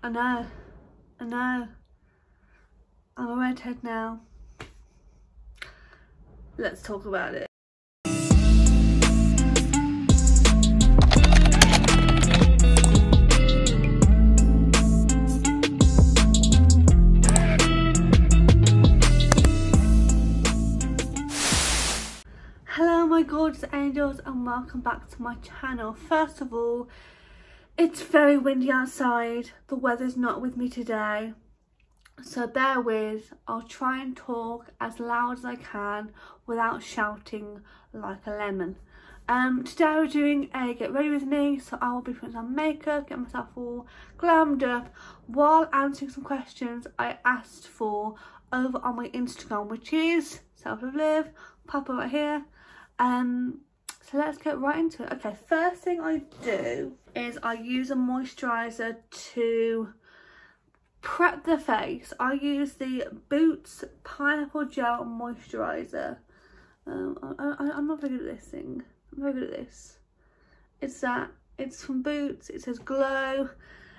I know. I'm a redhead now. Let's talk about it. Hello my gorgeous angels and welcome back to my channel. First of all, it's very windy outside. The weather's not with me today, so bear with. I'll try and talk as loud as I can without shouting like a lemon. Today we're doing a get ready with me, so I will be putting on makeup, get myself all glammed up while answering some questions I asked for over on my Instagram, which is selfloveliv, pop up right here. So let's get right into it. Okay, first thing I do is I use a moisturiser to prep the face. I use the Boots Pineapple Gel Moisturiser. I'm not very good at this thing. I'm very good at this. It's from Boots. It says glow.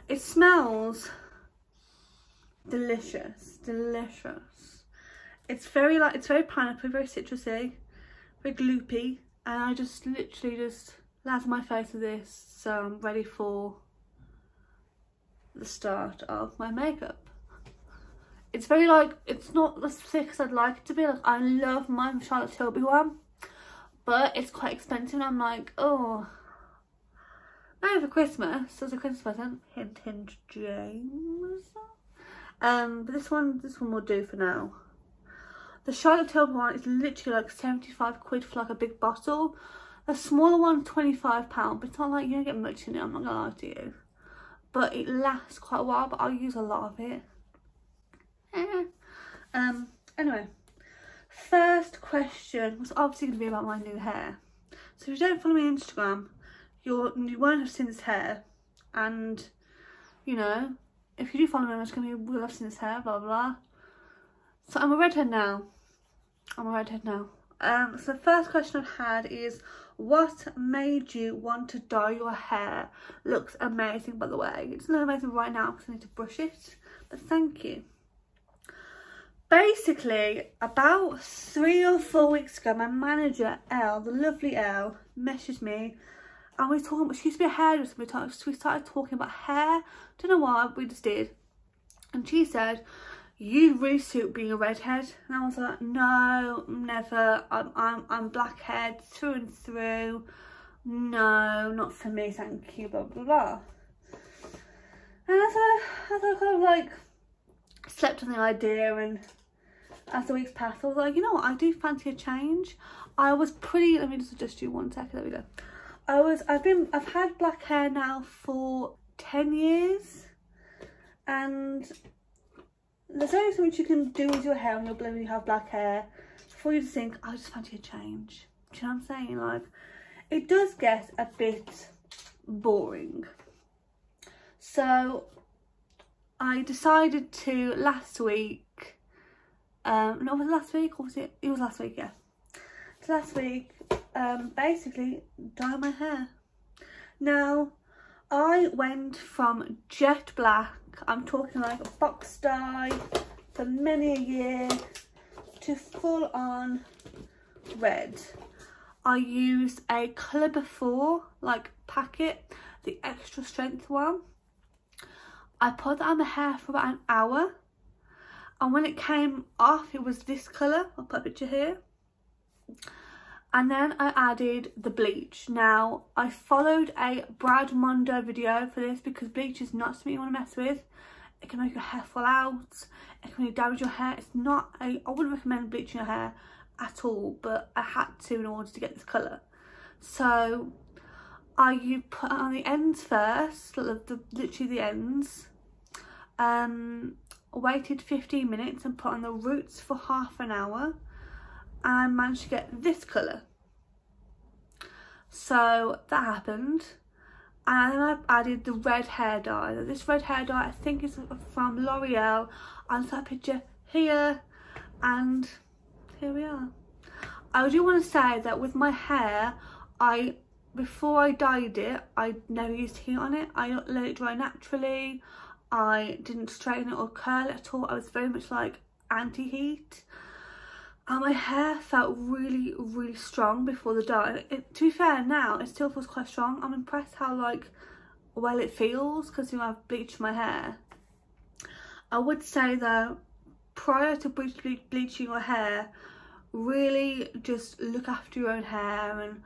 It smells delicious. It's very pineapple, very citrusy, very gloopy, and I just literally just lather my face with this, so I'm ready for the start of my makeup. It's very it's not as thick as I'd like it to be. Like, I love my Charlotte Tilbury one, but it's quite expensive and I'm like, oh, maybe for Christmas as a Christmas present. Hint hint, James. But this one will do for now. The Charlotte Tilbury one is literally like 75 quid for like a big bottle. The smaller one, £25, but it's not like you don't get much in it, I'm not gonna lie to you. But it lasts quite a while, but I'll use a lot of it. Anyway, first question was obviously gonna be about my new hair. So if you don't follow me on Instagram, you won't have seen this hair. And, you know, if you do follow me on Instagram, you will have seen this hair, blah, blah. So I'm a redhead now. So the first question I've had is, what made you want to dye your hair? Looks amazing, by the way. It's not amazing right now because I need to brush it, but thank you. Basically, about 3 or 4 weeks ago, my manager, Elle, the lovely Elle, messaged me, and we were talking about, she used to be a hairdresser, we started talking about hair. Don't know why, we just did. And she said, you really suit being a redhead. And I was like, no, never. I'm blackhead through and through. No, not for me, thank you, blah blah blah. And as I kind of like slept on the idea, and as the weeks passed, I was like, you know what, I do fancy a change. I was pretty, let me just adjust you 1 second, there we go. I've had black hair now for 10 years, and there's only so much you can do with your hair when you have black hair before you think, I just fancy a change. Do you know what I'm saying? Like, it does get a bit boring. So I decided to last week, no, was it last week or was it? It was last week, yeah. So last week, basically dye my hair. Now, I went from jet black, I'm talking like a box dye for many a year, to full on red. I used a Colour Before like packet, the extra strength one. I put that on the hair for about an hour, and when it came off it was this colour. I'll put a picture here. And then I added the bleach. Now, I followed a Brad Mondo video for this because bleach is not something you want to mess with. It can make your hair fall out. It can really damage your hair. It's not I wouldn't recommend bleaching your hair at all, but I had to in order to get this colour. So, you put it on the ends first, literally the ends. Waited 15 minutes and put on the roots for half an hour. And I managed to get this colour. So that happened. And then I added the red hair dye. This red hair dye I think is from L'Oreal. I'll put a picture here, and here we are. I do want to say that with my hair, before I dyed it, I never used heat on it. I let it dry naturally. I didn't straighten it or curl it at all. I was very much like anti-heat. And my hair felt really, really strong before the dye. To be fair, now it still feels quite strong. I'm impressed how like well it feels because you know, I've bleached my hair. I would say though, prior to bleaching your hair, really just look after your own hair and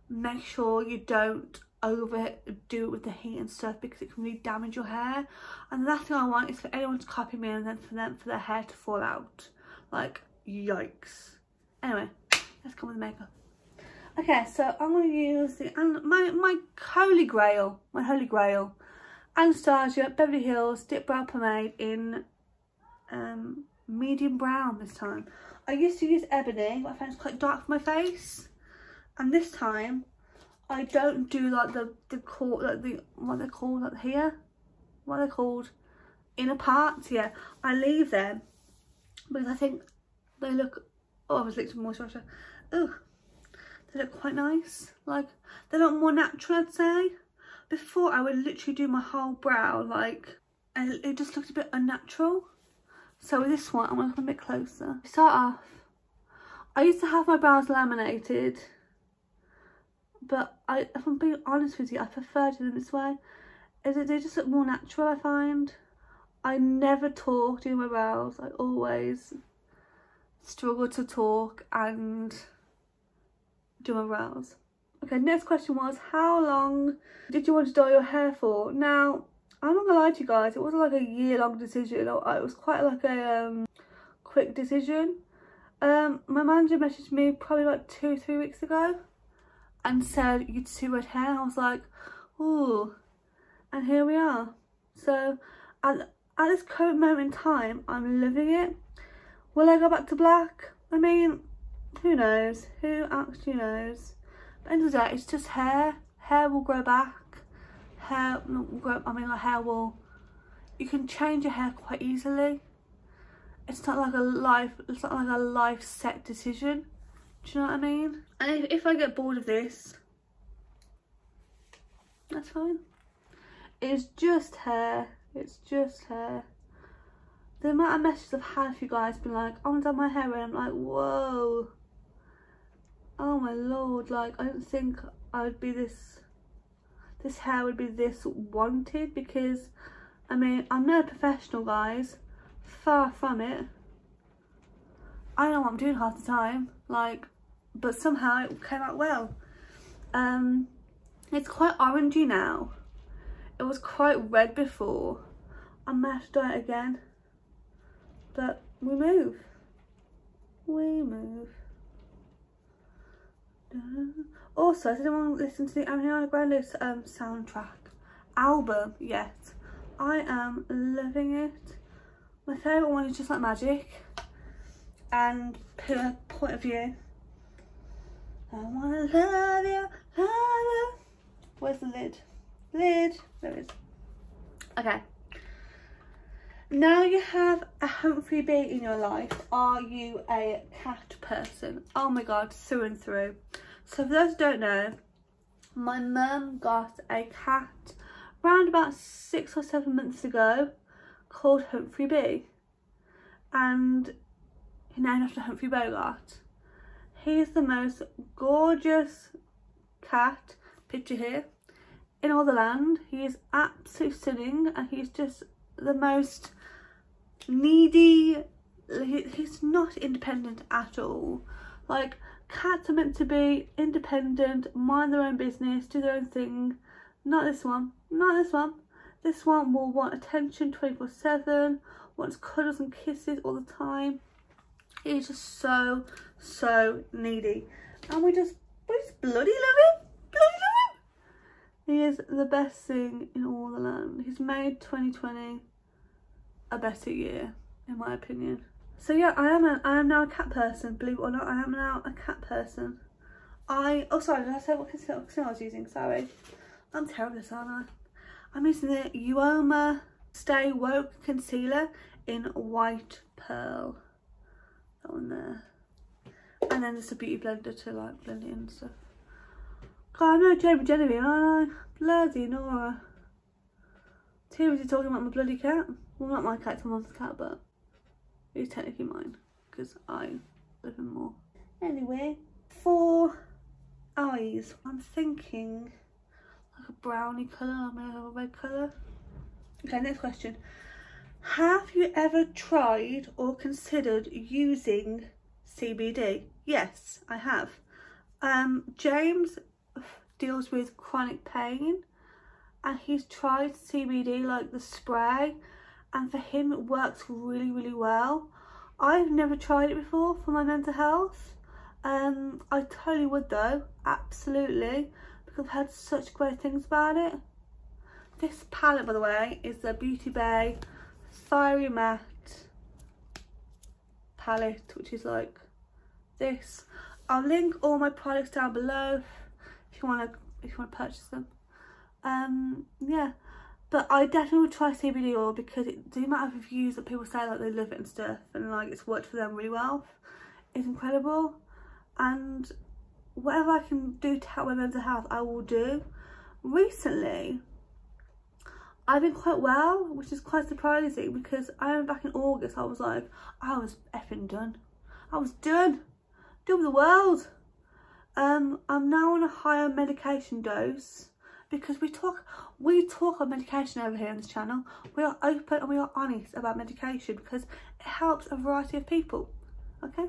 make sure you don't overdo it with the heat and stuff, because it can really damage your hair. And the last thing I want is for anyone to copy me and then for their hair to fall out. Like, yikes. Anyway, let's come with the makeup. Okay, so I'm going to use my holy grail, Anastasia Beverly Hills Dip Brow Pomade in medium brown this time. I used to use Ebony, but I found it's quite dark for my face. And this time, I don't do like what they're called like here? What are they called? Inner parts, yeah. I leave them because I think they look, oh, I was licked with moisturiser. Oh, they look quite nice. Like, they look more natural, I'd say. Before, I would literally do my whole brow, like, and it just looked a bit unnatural. So with this one, I'm going to come a bit closer. Start off, I used to have my brows laminated, but if I'm being honest with you, I prefer doing them this way. They just look more natural, I find. I never talk doing my brows. I always struggle to talk and do my brows. Okay, next question was, how long did you want to dye your hair for? Now, I'm not gonna lie to you guys, it wasn't like a year-long decision. It was quite like a quick decision. My manager messaged me probably like 2-3 weeks ago and said, you'd see red hair. And I was like, ooh, and here we are. So at this current moment in time, I'm loving it. Will I go back to black? I mean, who knows? Who actually knows? But at the end of the day, it's just hair. Hair will grow back. Hair will grow, I mean, like hair will, you can change your hair quite easily. It's not like a life set decision. Do you know what I mean? And if I get bored of this, that's fine. It's just hair. It's just hair. The amount of messages I've had for you guys been like, I want to dye my hair red. I'm like, whoa. Oh my lord, like, I don't think I would be this hair would be this wanted, because, I mean, I'm no professional, guys. Far from it. I don't know what I'm doing half the time, like, but somehow it came out well. It's quite orangey now. It was quite red before. I might have to dye it again. But we move. We move. Also, does anyone listen to the Ariana Grande soundtrack album yet? I am loving it. My favourite one is Just Like Magic and Point of View. I wanna love you, love you. Where's the lid? Lid, there it is. Okay. Now you have a Humphrey bee in your life, are you a cat person? Oh my god, through and through. So for those who don't know, my mum got a cat around about 6 or 7 months ago called Humphrey bee, and he's named after Humphrey Bogart. He's the most gorgeous cat, picture here, in all the land. He is absolutely stunning, and he's just the most needy. He's not independent at all. Like, cats are meant to be independent, mind their own business, do their own thing. Not this one. Not this one. This one will want attention 24/7, wants cuddles and kisses all the time. He's just so needy, and we just bloody love him. Bloody love him. He is the best thing in all the land. He's made 2020 a better year, in my opinion. So yeah, I am now a cat person. Believe it or not, I am now a cat person. Oh sorry, did I say what concealer I was using? Sorry, I'm terrible at this, aren't I? I'm using the GRWM Stay Woke concealer in White Pearl. That one there. And then just a beauty blender to like blend it in and stuff. God, I'm no Genevieve, aren't I? Bloody Nora. Too busy talking about my bloody cat. Well, not my cat, it's my mum's cat, but it's technically mine because I live in more. Anyway, for eyes, I'm thinking like a brownie colour, maybe a red colour. Okay, next question. Have you ever tried or considered using CBD? Yes, I have. James deals with chronic pain and he's tried CBD, like the spray, and for him it works really, really well. I've never tried it before for my mental health. I totally would though, absolutely, because I've heard such great things about it. This palette, by the way, is the Beauty Bay Fiery Matte palette, which is like this. I'll link all my products down below if you want to purchase them. Yeah, but I definitely would try CBD oil because the amount of reviews that people say like they love it and stuff, and like it's worked for them really well, is incredible. And whatever I can do to help my mental health, I will do. Recently, I've been quite well, which is quite surprising because I remember back in August I was like, I was effing done. I was done with the world. I'm now on a higher medication dose because we talk about medication over here on this channel. We are open and we are honest about medication because it helps a variety of people, okay?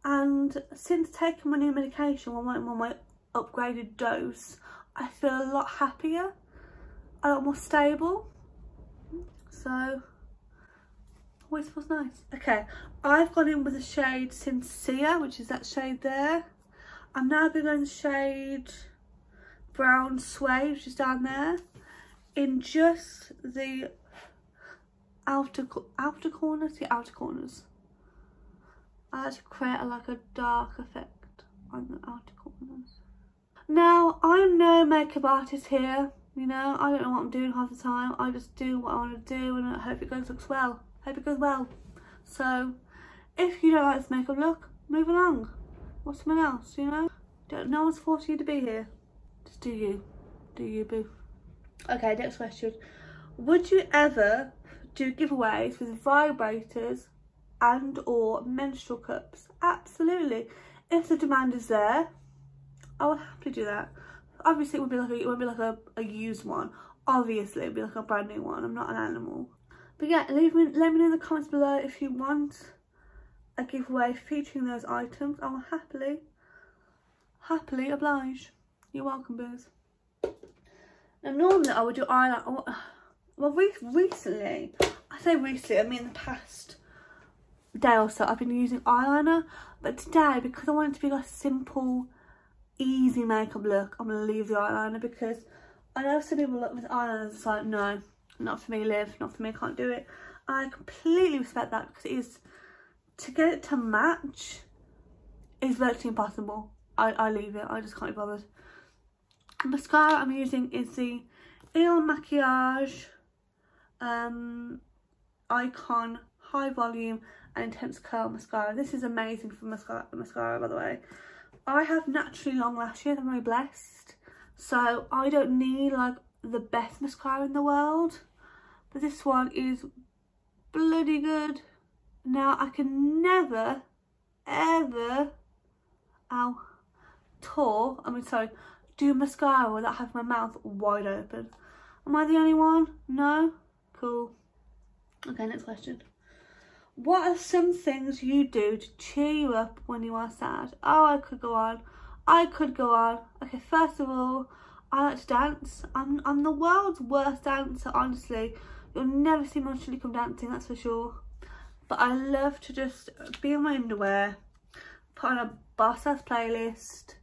And since taking my new medication, my upgraded dose, I feel a lot happier, a lot more stable, so always feels nice. Okay, I've gone in with the shade Sincere, which is that shade there. I'm now going to go in the shade Brown Suede, which is down there, in just the outer corners. The outer corners. I like to create like a dark effect on the outer corners. Now, I'm no makeup artist here, you know, I don't know what I'm doing half the time. I just do what I want to do and I hope it looks well. Hope it goes well. So, if you don't like this makeup look, move along. What's something else, you know? No one's forcing you to be here. Just do you. Do you, boo. Okay, next question. Would you ever do giveaways with vibrators and or menstrual cups? Absolutely. If the demand is there, I would happily do that. Obviously, it won't be like a used one. Obviously, it'd be like a brand new one. I'm not an animal. But yeah, let me know in the comments below if you want a giveaway featuring those items. I will happily oblige. You're welcome, boos. Now, normally I would do eyeliner. Well, recently, I say recently, I mean the past day or so, I've been using eyeliner. But today, because I want it to be like a simple, easy makeup look, I'm going to leave the eyeliner because I know some people look with eyeliner, it's like, no, not for me, Liv, not for me, I can't do it. I completely respect that because it is, to get it to match is virtually impossible. I leave it, I just can't be bothered. The mascara I'm using is the Il Makiage Icon High Volume and Intense Curl Mascara. This is amazing for mascara, by the way. I have naturally long lashes, I'm very blessed. So I don't need like the best mascara in the world. But this one is bloody good. Now I can never, ever, do mascara without having my mouth wide open. Am I the only one? No? Cool. Okay, next question. What are some things you do to cheer you up when you are sad? Oh, I could go on. Okay, first of all, I like to dance. I'm the world's worst dancer, honestly. You'll never see me on Chilli Come Dancing, that's for sure. But I love to just be in my underwear, put on a boss-ass playlist,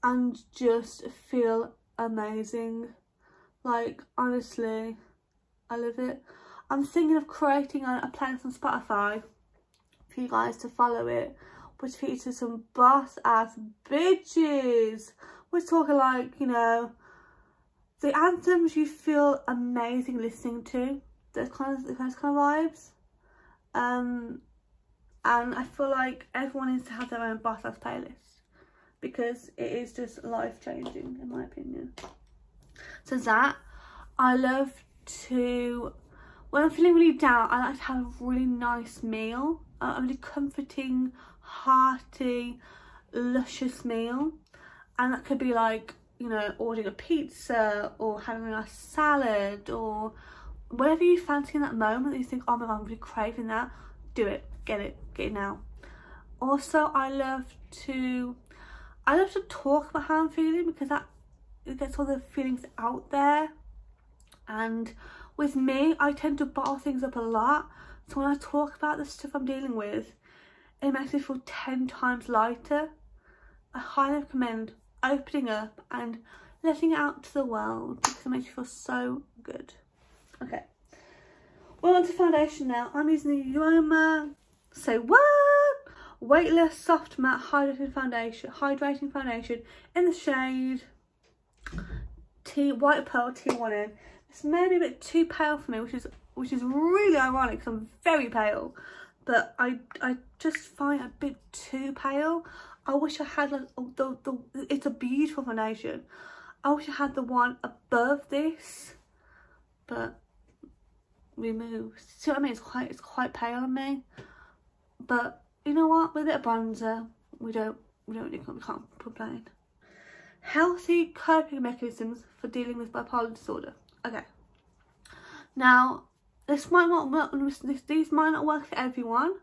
and just feel amazing. Like, honestly, I love it. I'm thinking of creating a playlist on Spotify for you guys to follow it, which features some boss-ass bitches. We're talking like, you know, the anthems you feel amazing listening to, those kind of vibes. And I feel like everyone needs to have their own boss-ass playlist because it is just life-changing, in my opinion. So that, I love to, when I'm feeling really down, I like to have a really nice meal, a really comforting, hearty, luscious meal. And that could be like, you know, ordering a pizza or having a nice salad or whatever you fancy in that moment that you think, oh my god, I'm really craving that. Do it, get it now. Also, I love to talk about how I'm feeling, because that, it gets all the feelings out there. And with me, I tend to bottle things up a lot. So when I talk about the stuff I'm dealing with, it makes me feel 10 times lighter. I highly recommend opening up and letting it out to the world, because it makes you feel so good. Okay, well, on to foundation now. I'm using the GRWM, say what? Weightless Soft Matte Hydrating Foundation in the shade White Pearl T1N. This may be a bit too pale for me, which is really ironic because I'm very pale, but I just find it a bit too pale. I wish I had like it's a beautiful foundation. I wish I had the one above this, but removed. See what I mean? It's quite pale on me, but you know what? With a bit of bronzer, we can't complain. Healthy coping mechanisms for dealing with bipolar disorder. Okay. Now, these might not work for everyone.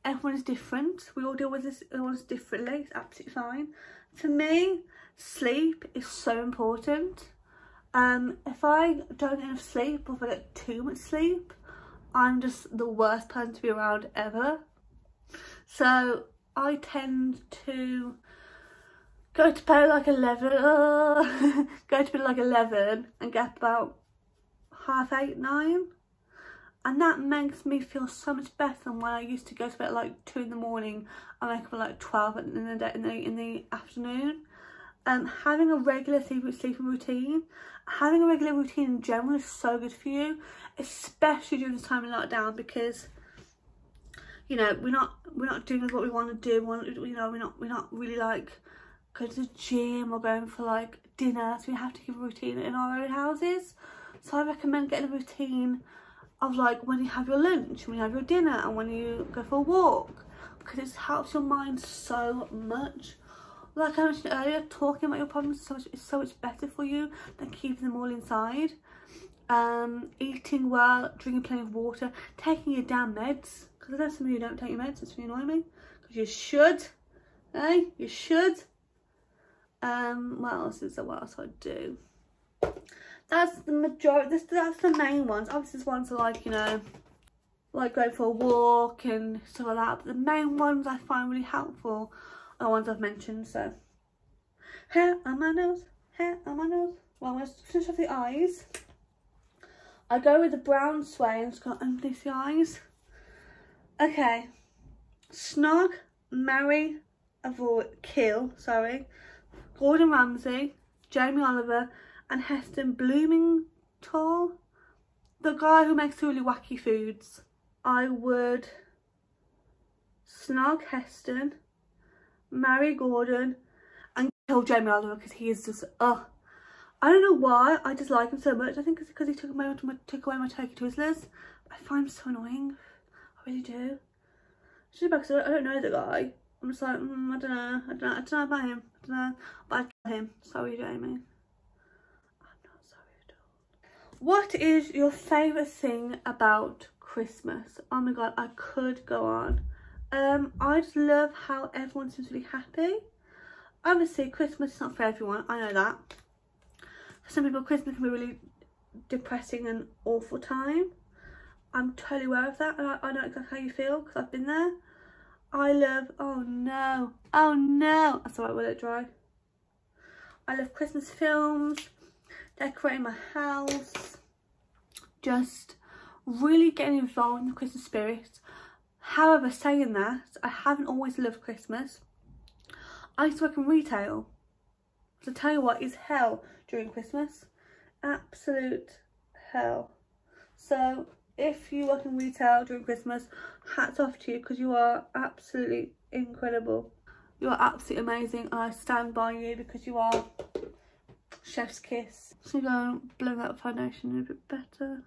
Everyone is different. We all deal with this differently. It's absolutely fine. For me, sleep is so important. If I don't get enough sleep, or if I get too much sleep, I'm just the worst person to be around ever. So I tend to go to bed like 11, go to bed like 11 and get up about 8:30, 9. And that makes me feel so much better than when I used to go to bed at like 2 in the morning and wake up at like 12 in the afternoon. Having a regular sleeping routine, having a regular routine in general is so good for you, especially during this time of lockdown, because you know we're not doing what we want to do. We're not really like going to the gym or going for like dinner, so we have to keep a routine in our own houses. So I recommend getting a routine of like when you have your lunch, when you have your dinner, and when you go for a walk, because it helps your mind so much. Like I mentioned earlier, talking about your problems is so much better for you than keeping them all inside. Eating well, drinking plenty of water, taking your damn meds, because I know some of you don't take your meds. It's really annoying me, because you should, eh? You should. What else I do? That's the majority. That's the main ones. Obviously, there's ones are like, you know, like going for a walk and stuff like that. But the main ones I find really helpful are the ones I've mentioned. So, hair on my nose, hair on my nose. Well, I'm going to finish off the eyes. I go with the brown sway and just got underneath the eyes. Okay, Snog, marry, avoid, kill. Sorry, Gordon Ramsay, Jamie Oliver, and Heston Blumenthal, the guy who makes really wacky foods. I would snog Heston, marry Gordon, and kill Jamie Oliver, because he is just, I don't know why, I just like him so much. I think it's because he took away my turkey Twizzlers. I find him so annoying. I really do. It's just because I don't know the guy. I'm just like, I don't know about him. I don't know, but I'd kill him. Sorry, Jamie. What is your favourite thing about Christmas? Oh my god, I could go on. I just love how everyone seems really happy. Obviously, Christmas is not for everyone, I know that. For some people, Christmas can be really depressing and awful time. I'm totally aware of that, and I know exactly how you feel, because I've been there. I love, oh no, that's alright, we'll let it dry. I love Christmas films, decorating my house, just really getting involved in the Christmas spirit. However, saying that, I haven't always loved Christmas. I used to work in retail, so tell you what, it's hell during Christmas. Absolute hell. So if you work in retail during Christmas, hats off to you, because you are absolutely incredible. You are absolutely amazing, and I stand by you, because you are Chef's kiss. So I'm going to blend that foundation a bit better.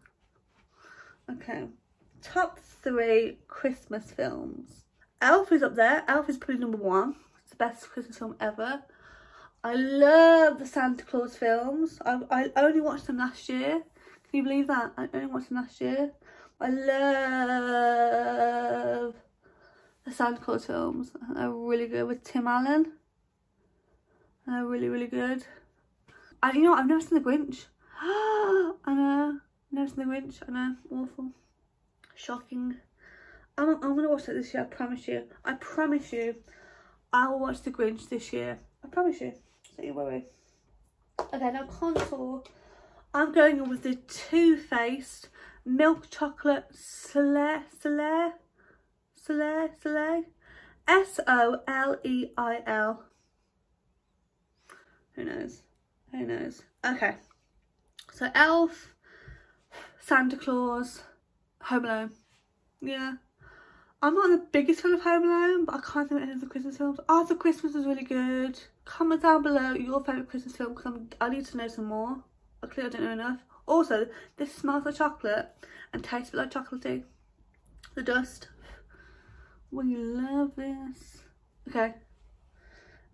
Okay. Top 3 Christmas films. Elf is up there. Elf is probably number 1. It's the best Christmas film ever. I love the Santa Claus films. I only watched them last year. Can you believe that? I only watched them last year. I love the Santa Claus films. They're really good with Tim Allen. They're really, really good. You know what? I've never seen The Grinch. I know. Never seen The Grinch. I know. Awful. Shocking. I'm going to watch it this year. I promise you. I promise you. I will watch The Grinch this year. I promise you. Don't you worry. Okay, now contour. I'm going in with the Too Faced Milk Chocolate Soleil. S-O-L-E-I-L. Who knows? Who knows? Okay. So Elf, Santa Claus, Home Alone. Yeah. I'm not the biggest fan of Home Alone, but I can't think of any of the Christmas films. Arthur Christmas was really good. Comment down below your favourite Christmas film because I need to know some more. I clearly don't know enough. Also, this smells like chocolate and tastes a bit like chocolatey. The dust. We love this. Okay.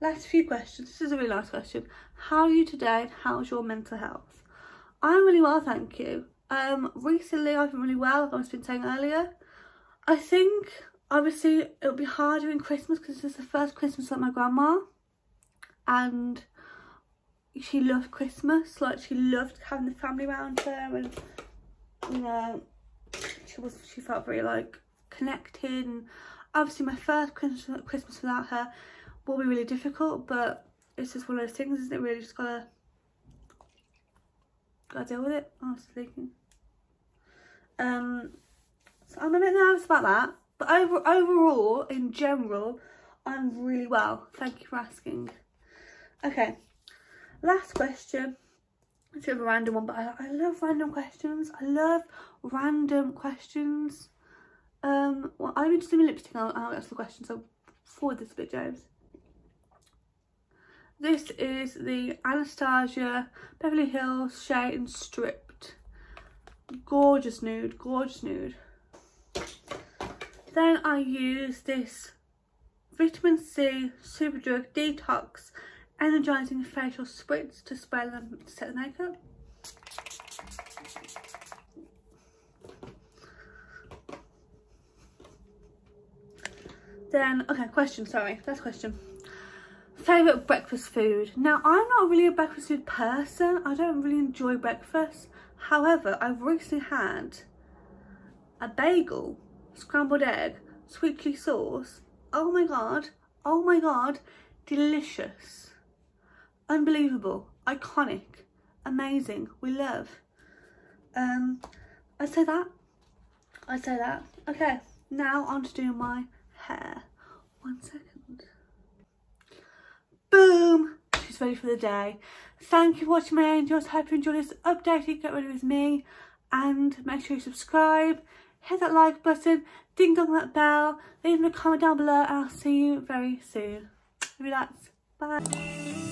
Last few questions. This is a really nice question. How are you today and how's your mental health? I'm really well, thank you. Recently I've been really well, like I've been saying earlier. I think obviously it'll be harder in Christmas because this is the first Christmas with my grandma, and she loved Christmas. Like, she loved having the family around her, and you know, she felt very like connected. And obviously my first Christmas without her will be really difficult, but it's just one of those things, isn't it? Really, just gotta deal with it. Honestly. So I'm a bit nervous about that, but overall, in general, I'm really well. Thank you for asking. Okay, last question. It's a bit of a random one, but I love random questions. I love random questions. Well, I'm interested in lipstick. I'll answer the question. So forward this a bit, James. This is the Anastasia Beverly Hills Shade and Stripped. Gorgeous nude, gorgeous nude. Then I use this Vitamin C Superdrug Detox Energizing Facial Spritz to spray them to set the makeup. Then, okay, question, sorry, last question. Favourite breakfast food. Now, I'm not really a breakfast food person. I don't really enjoy breakfast. However, I've recently had a bagel, scrambled egg, sweet chili sauce. Oh my god, delicious, unbelievable, iconic, amazing, we love. I'd say that. Okay, now on to do my hair. 1 second. Boom, she's ready for the day. Thank you for watching, my angels. Hope you enjoyed this updated Get Ready With Me, and make sure you subscribe, hit that like button, ding dong that bell, leave me a comment down below, and I'll see you very soon. Relax. Bye.